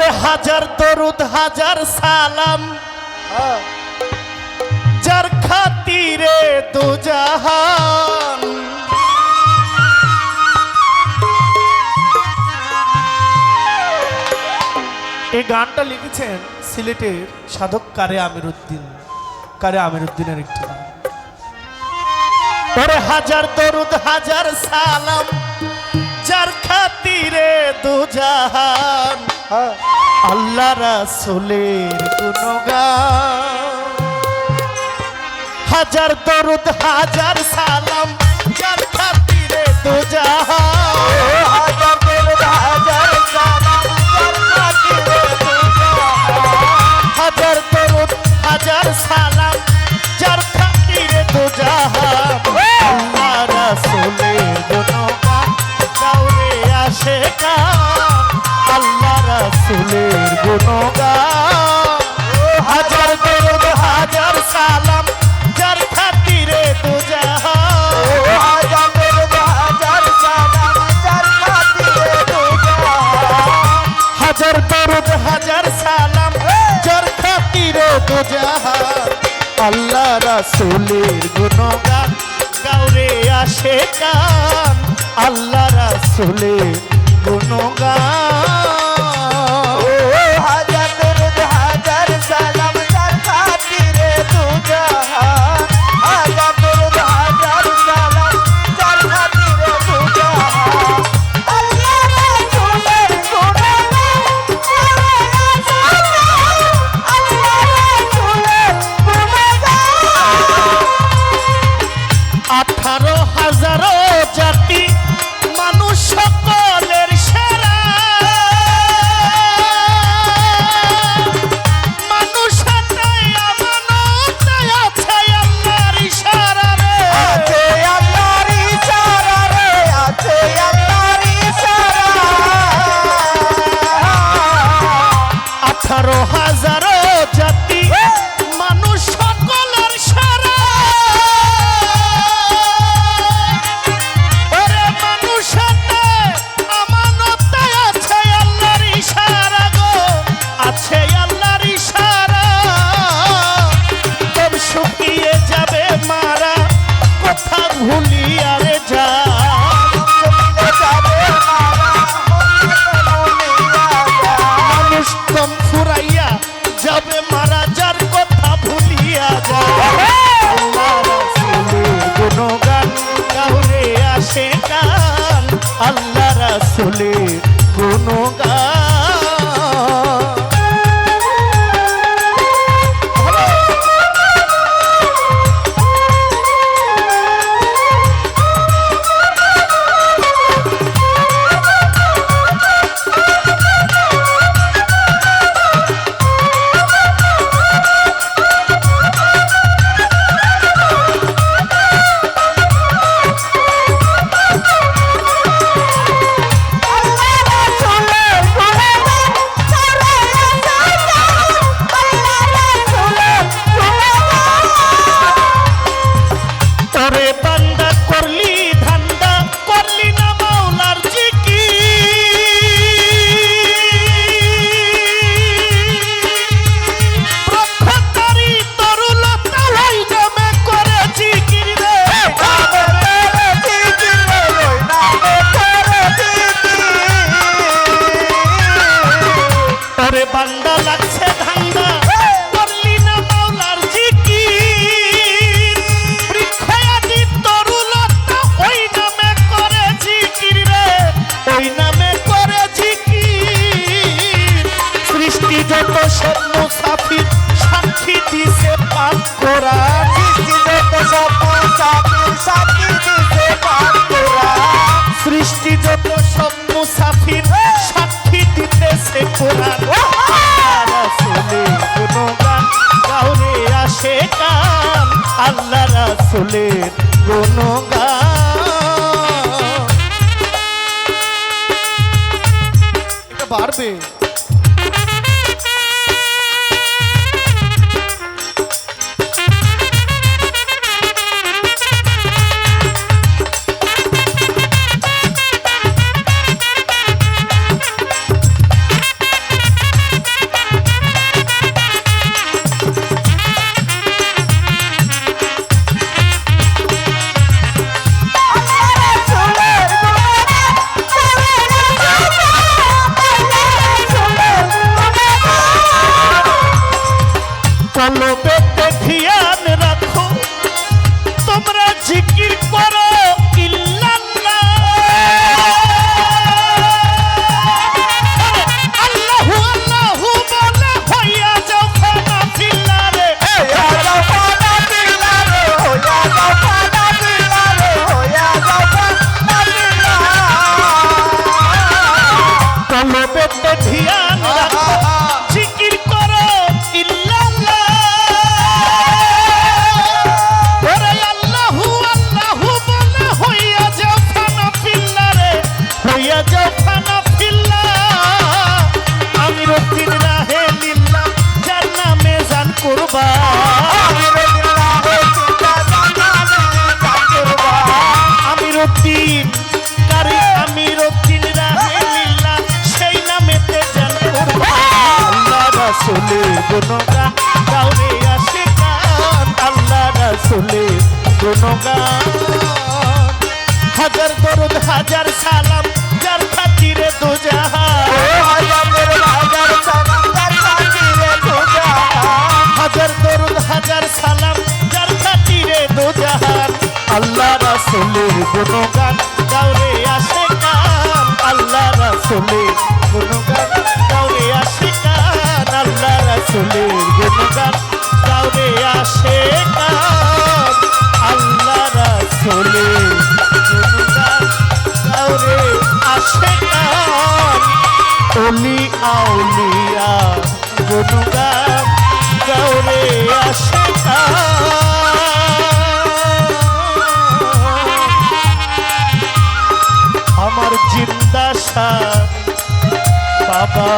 ওরে হাজার দরুদ হাজার সালাম যার খাতিরে দুজাহান। এই গানটা লিখেছেন সিলেটের সাধক কারে আমিরউদ্দিনের একটি গান। ওরে হাজার দরুদ হাজার সালাম যার খাতিরে দুজাহান, আল্লাহ রাসূলের গুণগান। হাজার দরুদ হাজার সালাম যার খাতিরে দুজাহান, হাজার দরুদ হাজার সালাম যার খাতিরে দুজাহান। হাজার দরুদ হাজার সালাম যার খাতিরে দুজাহান। আল্লাহ রাসূলের গুণগান গাওরে আশিকান, আল্লাহ রাসূলের গুণগান। হাজার দরুদ হাজার সালাম যার খাতিরে দুজাহান, হাজার দরুদ হাজার সালাম যার খাতিরে দুজাহান। হাজার দরুদ হাজার সালাম যার খাতিরে দুজাহান। আল্লাহ রাসূলের গুণগান গাওরে আশিকান, আল্লাহ রাসূলের গুণগান। হাজার দরুদ হাজার সালাম যার খাতিরে দুজাহান। হাজার দরুদ হাজার সালাম যার খাতিরে দুজাহান। আল্লাহ রাসূলের গুণগান আল্লাহ রাসূলের গুণগান। 18,000 জাতি মানুষ সকলের সেরা, মানুষ হাতায় আমানতায় আছে আল্লাহর ইশারা রে, আছে আল্লাহর ইশারা রে, আছে আল্লাহর ইশারা। 18,000 জাতি মানুষ সকলের সেরা, ওরে মানুষ হাতায় আমানতায় আছে আল্লাহর ইশারা গো, আছে আল্লাহর ইশারা। তব শুকিয়ে যাবে মারা কথা ভুলিয়া রে যা, মানুষ দম ফুরাইয়া যাবে মারা যার কথা ভুলিয়া যা। আল্লাহ রাসূলের গুণগান গাওরে আশিকান, আল্লাহ রাসূলের গুণগান। তোরে বান্দা করলি ধান্দা করলি না মাওলার জিকির, রক্ষাকারী তরুলতা হই নামে করে জিকির রে, তোরে বান্দা লাগছে ধান্দা করলি না মাওলার জিকির, বৃক্ষয়াদি তরুলতা ওই নামে করে জিকির রে, ওই নামে করে জিকির। সৃষ্টি যত সব মুসাফির সাক্ষী দিছে পাক কোরআন, সৃষ্টি যত সব মুসাফির সাক্ষী দিতেছে কোরআন। আল্লাহ রাসূলের গুণগান গাওরে আশিকান, আল্লাহ রাসূলের গুণগান। এটা বাড়বে। কলবেতে ধ্যান রাখো তোমরা জিকির করো ইল্লাল্লাহ আল্লাহু আল্লাহু বলে হইয়া যাও ফানা ফিল্লাহ রে কলবেতে ধ্যান রাখো জিকির করো ইল্লাল্লাহ ওরে আল্লাহু আল্লাহু বলে হইয়া যাও ফানা ফিল্লাহ রে হইয়া যাও ফানা ফিল্লাহ আমি রতির রাহে লিল্লাহ যার নামে জান কুরবান আমি রতিন কারি আমি রতিন রাহে লিল্লাহ সেই নামেতে জান কুরবান আল্লাহ রাসূলের গুণগান গাওরে আশিকান আল্লাহ রাসূলের গুণগান হাজার দরুদ হাজার সালাম যার খাতিরে দু জাহান হাজার দরুদ হাজার সালাম যার খাতিরে দু জাহান আল্লাহ রাসূলের গুণগান গাওরে আশিকান আল্লাহ রাসূলের গুণগান গাওরে আশিকান আল্লাহ রাসূলের গুণগান গাওরে আশিকান আল্লাহ রাসূলের গুণগান গাওরে আশিকান ওলি আউলিয়া গুণগান গাওরে আশিকান আমার জিন্দা শাহ বাবা